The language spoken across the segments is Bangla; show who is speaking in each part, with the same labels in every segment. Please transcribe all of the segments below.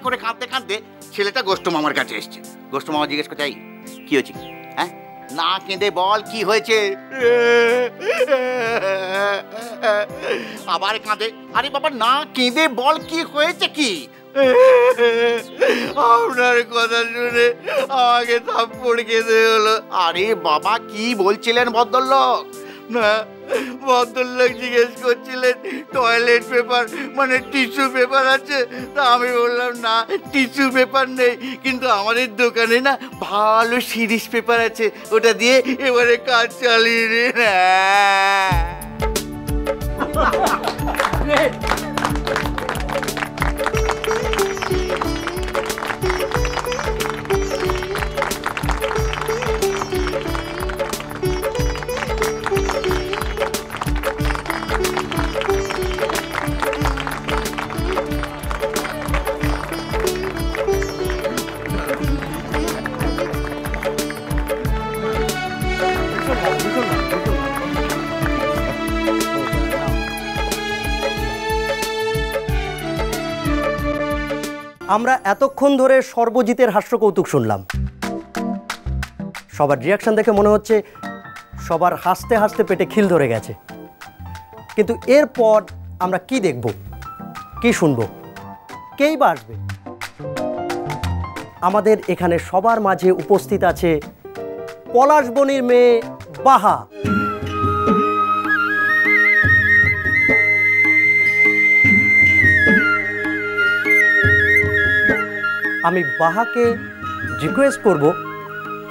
Speaker 1: করে কাঁদতে কাঁদতে ছেলেটা গোষ্ঠ মামার কাছে এসছে। গোষ্ঠ মামা জিজ্ঞেস করছে, এই কি হয়েছে? হ্যাঁ, না কেঁদে বল কি হয়েছে। আবার কাঁদে। আরে বাবা, না কেঁদে বল কি হয়েছে কি। আপনার কথা শুনে আমাকে থাপ্পড় খেতে হলো। আরে বাবা, কি বলছিলেন ভদ্রলোক? না, ভদ্রলোক জিজ্ঞেস করছিলেন টয়লেট পেপার মানে টিস্যু পেপার আছে। তা আমি বললাম না, টিস্যু পেপার নেই, কিন্তু আমাদের দোকানে না ভালো সিরিজ পেপার আছে, ওটা দিয়ে এবারে কাজ চালিয়ে দিন।
Speaker 2: আমরা এতক্ষণ ধরে সর্বজিতের হাস্য কৌতুক শুনলাম। সবার রিয়াকশন দেখে মনে হচ্ছে সবার হাসতে হাসতে পেটে খিল ধরে গেছে। কিন্তু এরপর আমরা কি দেখব, কি শুনব, কেই বা আসবে? আমাদের এখানে সবার মাঝে উপস্থিত আছে পলাশবনির মেয়ে বাহা। আমি বাহাকে রিকোয়েস্ট করব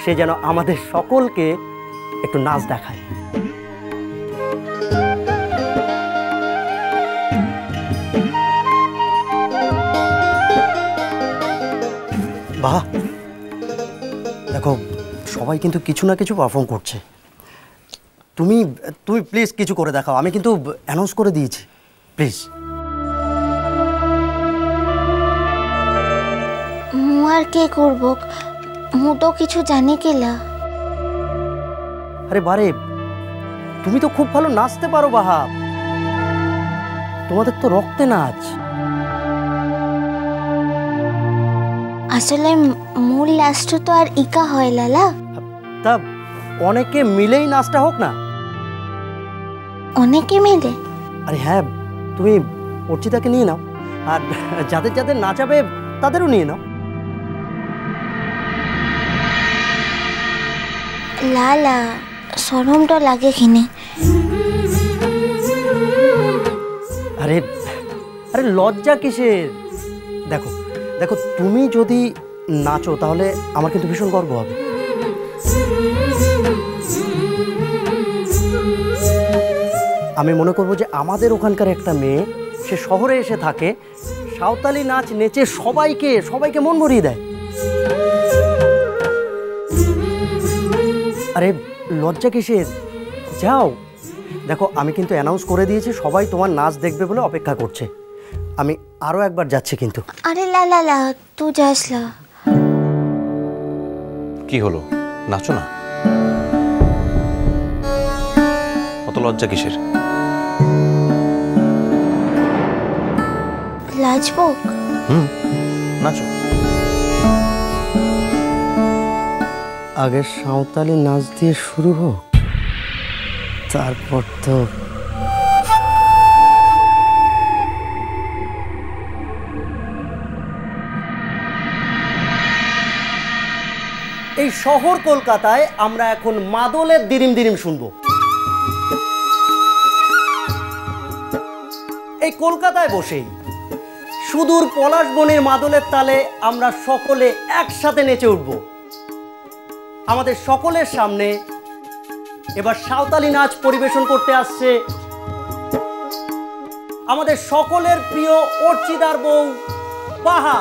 Speaker 2: সে যেন আমাদের সকলকে একটু নাচ দেখায়। বাহা, দেখো সবাই কিন্তু কিছু না কিছু পারফর্ম করছে, তুমি প্লিজ কিছু করে দেখাও। আমি কিন্তু অ্যানাউন্স করে দিয়েছি, প্লিজ।
Speaker 3: মু আর কে করব, মু তো কিছু জানি কেলা।
Speaker 2: আরে বারে, তুমি তো খুব ভালো নাচতে পারো বাহা, তোমাদের তো রক্তে নাচ।
Speaker 3: আসলে মূল লাস্ট তো আর ইকা হয় লালা।
Speaker 2: তা অনেকে মিলেই নাচটা হোক না।
Speaker 3: অনেকে মিলে?
Speaker 2: আরে হ্যাঁ, তুমি অর্চিতাকে নিয়ে নাও, আর যাদের যাদের নাচাবে তাদেরও নিয়ে নাও।
Speaker 3: লালা শরম তো লাগে কিনে।
Speaker 2: আরে আরে লজ্জা কিসের? দেখো দেখো, তুমি যদি নাচো তাহলে আমার কিন্তু ভীষণ গর্ব হবে। আমি মনে করবো যে আমাদের ওখানকার একটা মেয়ে, সে শহরে এসে থাকে, সাঁওতালি নাচ নেচে সবাইকে মন ভরিয়ে দেয়। আরে লজ্জা কিসের? যাও। দেখো আমি কিন্তু অ্যানাউন্স করে দিয়েছি, সবাই তোমার নাচ দেখবে বলে অপেক্ষা করছে। আমি আরও একবার যাচ্ছি কিন্তু।
Speaker 3: আরে লালা লা, তুই যাস লা।
Speaker 4: কি হলো, নাচো না? অত লজ্জা কিসের?
Speaker 3: লাজবো?
Speaker 4: নাচো।
Speaker 2: আগে সাঁওতালি নাচ দিয়ে শুরু হোক, তারপর তো এই শহর কলকাতায় আমরা এখন মাদলের দিরিম দিরিম শুনবো। এই কলকাতায় বসেই সুদূর পলাশবনির মাদলের তালে আমরা সকলে একসাথে নেচে উঠব। আমাদের সকলের সামনে এবার সাঁওতালি নাচ পরিবেশন করতে আসছে আমাদের সকলের প্রিয় অর্চিতার বউ বাহা।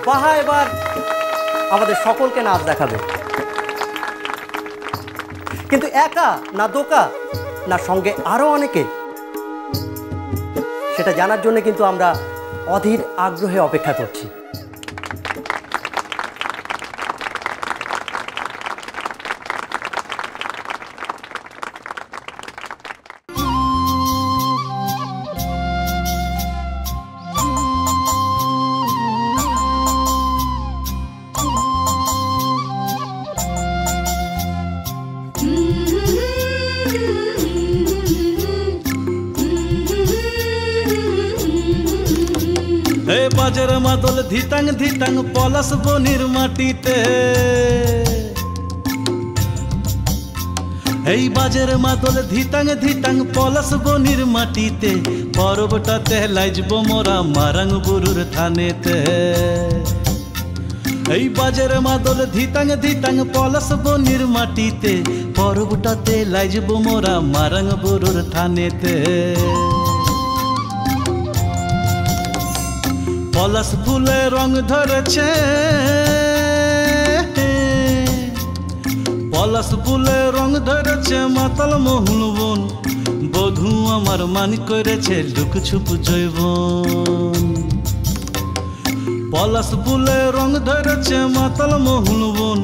Speaker 2: বাহা এবার আমাদের সকলকে নাচ দেখাবে, কিন্তু একা না দোকা না সঙ্গে আরো অনেকে, সেটা জানার জন্য কিন্তু আমরা অধীর আগ্রহে অপেক্ষা করছি।
Speaker 5: বাজের মাদল ধিতাং ধিতাং পলাশ বনির মাটিতে, এই বাজের মাদল ধিতাং ধিতাং পলাশ বনির মাটিতে, পরবটাতে লাইজব মোরা মারাং বুরুর থানেতে। এই বাজের মাদল ধিতাং ধিতাং পলাশ বনির মাটিতে, পরবটাতে লাইজব মোরা মারাং বুরুর থানেতে। পলাশ ফুলে রং ধরেছে, পলাশ ফুলে রং ধরেছে মাতাল মোহন বন, বধূ আমার মানি করেছে লুক ছুপ জৈবন। পলাশ ফুলে রং ধরেছে মাতাল মোহন বন,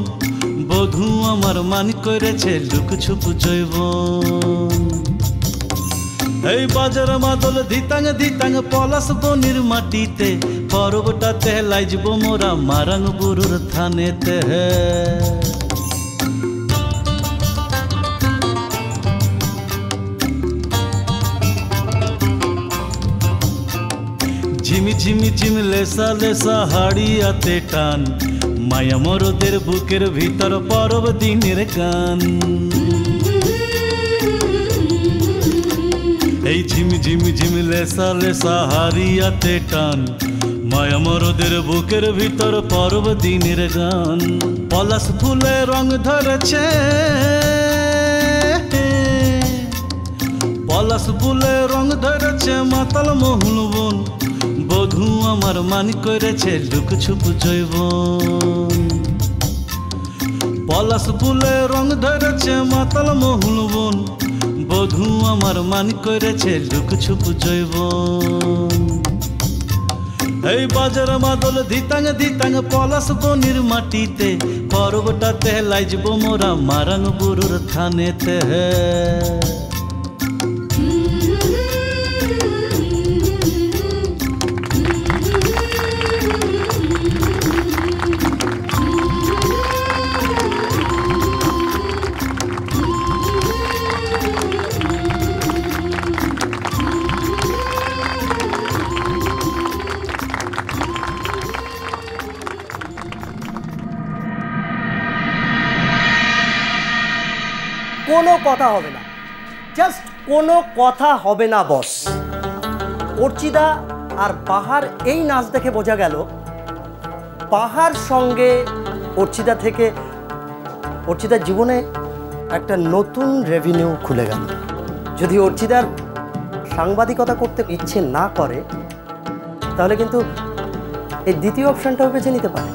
Speaker 5: বধূ আমার মানি করেছে লুক ছুপ জৈবন। এই বাজার মাদল ধিতাং ধিতাং পলাশ বনির মাটিতে, পরবটাতে লাইজব মোরা মারাং বুরুর থানেতে। ঝিমি ঝিমি ঝিম লেসা লেসা হাড়িয়াতে টান, মায়া মরদের বুকের ভিতর পরব দিনের গান। এই ঝিমি ঝিমি ঝিম লেসা লেসা হাড়িয়াতে টান, মায়া মরদের বুকের ভিতর পরব দিনের গান। পলাশ ফুলে রং ধরেছে, পলাশ ফুলে রং ধরেছে মাতাল মোহন বন, বধূ আমার মানি করেছে লুক ছুপ জৈবন। পলাশ ফুলে রং ধরেছে মাতাল মোহন বন, বধূ আমার মানি করেছে লুক ছুপ জৈবন। এই বাজার মাদল ধিতাং ধিতাং পলাশ বনির মাটিতে, পরবটাতে লাইজব মোরা মারাং বুরুর থানেতে।
Speaker 2: কোনো কথা হবে না, জাস্ট কোনো কথা হবে না বস। অর্চিদা আর বাহার এই নাচ দেখে বোঝা গেল বাহার সঙ্গে অর্চিদা থেকে অর্চিদার জীবনে একটা নতুন রেভিনিউ খুলে গেল। যদি অর্চিদার সাংবাদিকতা করতে ইচ্ছে না করে, তাহলে কিন্তু এই দ্বিতীয় অপশনটাও বেছে নিতে পারে।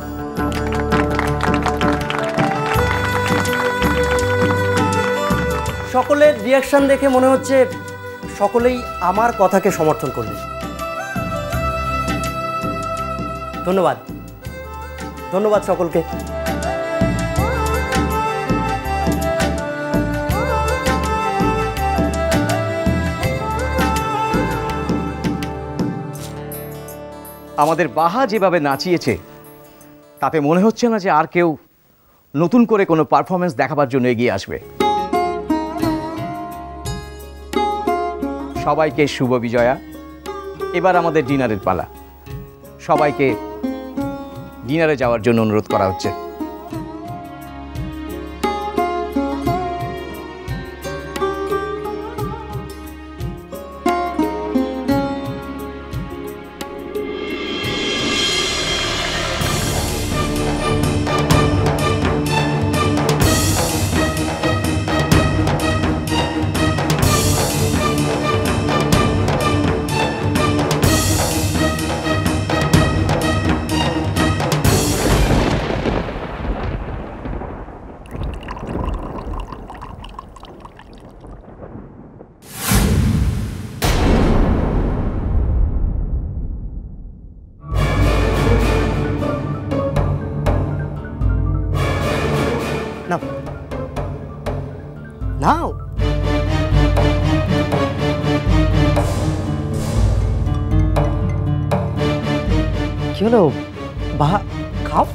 Speaker 2: সকলের রিয়াকশন দেখে মনে হচ্ছে সকলেই আমার কথাকে সমর্থন করবে। ধন্যবাদ, ধন্যবাদ সকলকে।
Speaker 6: আমাদের বাহা যেভাবে নাচিয়েছে, তাতে মনে হচ্ছে না যে আর কেউ নতুন করে কোনো পারফরমেন্স দেখাবার জন্য এগিয়ে আসবে। সবাইকে শুভ বিজয়া। এবার আমাদের ডিনারের পালা। সবাইকে ডিনারে যাওয়ার জন্য অনুরোধ করা হচ্ছে।
Speaker 2: নাও কি হলো বাহা, খাও।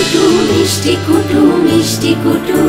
Speaker 7: কুটু মিষ্টি কুটু মিষ্টি কুটু